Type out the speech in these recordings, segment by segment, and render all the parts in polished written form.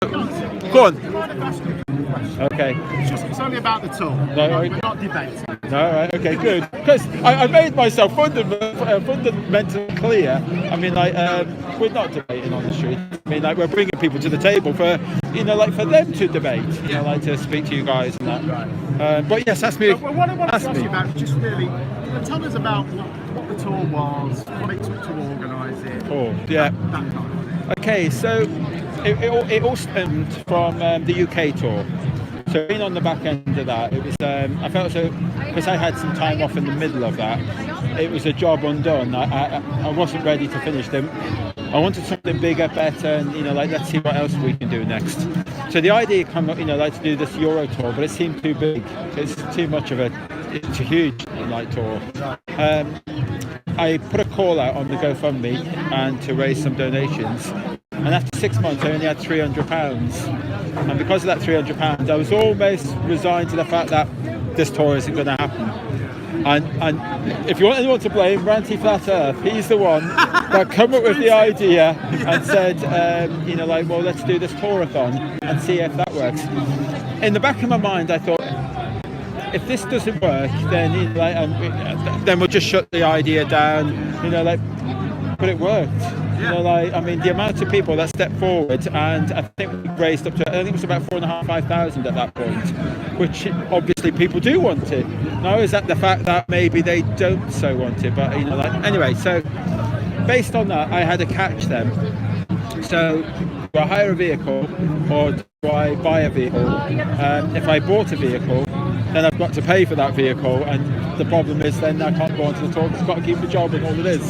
Go on. Okay. It's only about the tour. No, We're not debating. No, right, okay, good. Because I made myself fundamentally clear. I mean, like, we're not debating on the street. I mean, like, we're bringing people to the table for, like, for them to debate. Like, to speak to you guys and that. Right. But yes, ask me. Well, what I want to ask you about, just really, tell us about what the tour was, what it took to organise it. Oh, yeah. That kind of thing. Okay, so it all stemmed from the UK tour. So being on the back end of that, it was I felt so because I had some time off in the middle of that. It was a job undone. I wasn't ready to finish them. I wanted something bigger, better, and like let's see what else we can do next. So the idea came up, like to do this Euro tour, but it seemed too big. It's too much of it's a huge tour. I put a call out on the GoFundMe and to raise some donations. And after 6 months, I only had £300. And because of that £300, I was almost resigned to the fact that this tour isn't going to happen. And if you want anyone to blame, Ranty Flat Earth, he's the one that came up with the idea and said, like, well, let's do this tour-a-thon and see if that works. In the back of my mind, I thought, if this doesn't work, then then we'll just shut the idea down. But it worked. I mean, the amount of people that stepped forward, and I think we raised up to, I think it was about 4,500 at that point, which obviously people do want it. Now, is that the fact that maybe they don't so want it? But anyway, so based on that, I had to catch them. So, do I hire a vehicle or do I buy a vehicle? If I bought a vehicle, then I've got to pay for that vehicle, and the problem is then I can't go onto the tour because I've got to keep the job and all it is.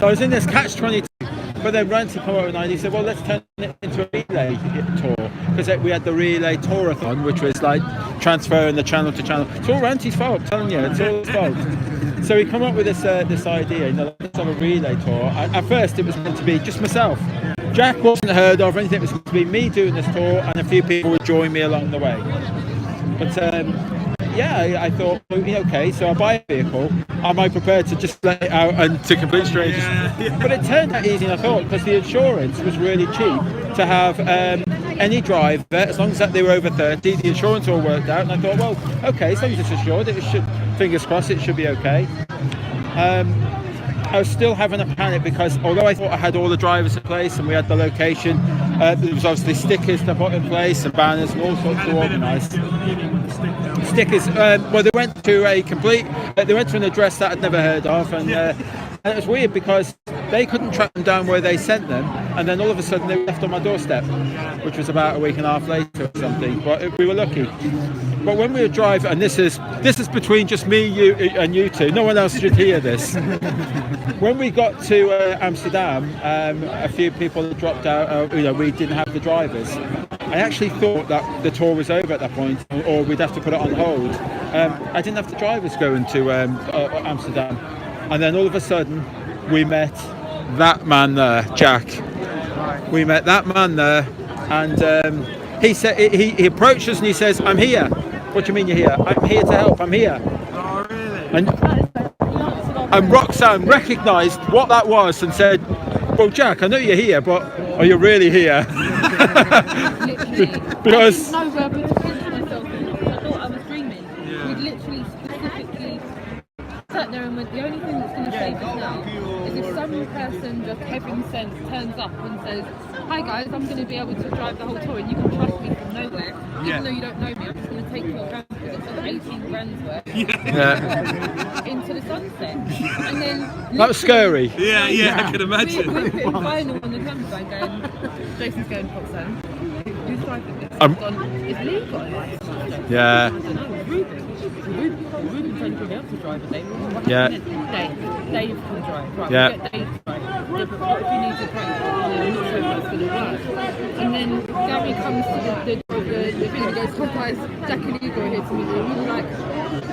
So I was in this catch-22, but then Ranty came up and he said, well, let's turn it into a relay tour, because we had the relay tour-a-thon, which was like transferring the channel to channel. It's all Ranty's fault, I'm telling you, it's all his fault. So he came up with this idea, let's have a relay tour. At first it was meant to be just myself. Jack wasn't heard of or anything, it was meant to be me doing this tour and a few people would join me along the way. But I thought, okay, so I buy a vehicle. Am I prepared to just let it out and to complete strangers? But it turned out easy than I thought, because the insurance was really cheap to have any driver, as long as that they were over 30. The insurance all worked out, and I thought, well, okay, as long as it's assured, it should, fingers crossed, it should be okay. I was still having a panic because although I thought I had all the drivers in place and we had the location, there was obviously stickers to put in place and banners and all sorts to organise. Stickers, well, they went to an address that I'd never heard of, and it was weird because they couldn't track them down where they sent them, and then all of a sudden they were left on my doorstep, which was about a week and a half later or something, but we were lucky. But when we were driving, and this is between just me, you, and you two, no one else should hear this. When we got to Amsterdam, a few people had dropped out, we didn't have the drivers. I actually thought that the tour was over at that point, or we'd have to put it on hold. I didn't have the drivers going to Amsterdam. And then all of a sudden, we met that man there, Jack. We met that man there, and he said he approached us and he says, "I'm here." "What do you mean you're here?" "I'm here to help. I'm here." Oh, really? And Roxanne recognised what that was and said, "Well, Jack, I know you're here, but are you really here?" Because I didn't know where I was putting myself in. I thought I was dreaming. We'd literally specifically sat there and went, the only thing that's going to save us now is if some person just heaven sent turns up and says, "Hi guys, I'm going to be able to drive the whole tour and you can trust me from nowhere. Even though you don't know me, I'm just going to take your transport of 18 grand's worth into the sunset." And then that was scary. Yeah, I can imagine. We're putting final on the camera going, Jason's going, "Roxanne, who's driving this?" I've gone, "Is Lee got a license?" Yeah. I don't know, Ruben trying to be able to drive a day. Yeah. Dave can drive. Right, Yeah. we'll get Dave to drive. Yeah, but what if you need to break? I'm not sure if that's going to work. And then Gary comes to the thing and goes, "Oh guys, Jack and Igor are here to meet you." We were like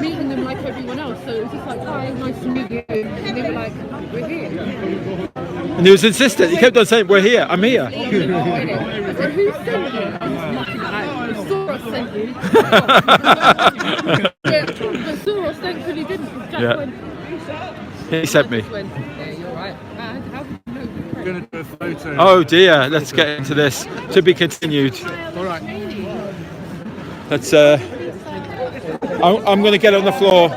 meeting them like everyone else. So it was just like, "Hi, nice to meet you." And they were like, "We're here." And he was insistent. He kept on saying, "We're here. I'm here." I said, "Who sent you?" I was knocking it out. Soros sent you. Yeah, but Soros thankfully didn't. Jack went. He sent me. Went, "Yeah, you're right. How did you know?" going to do a photo. Oh dear, let's get into this. To be continued. All right. Let's. I'm going to get on the floor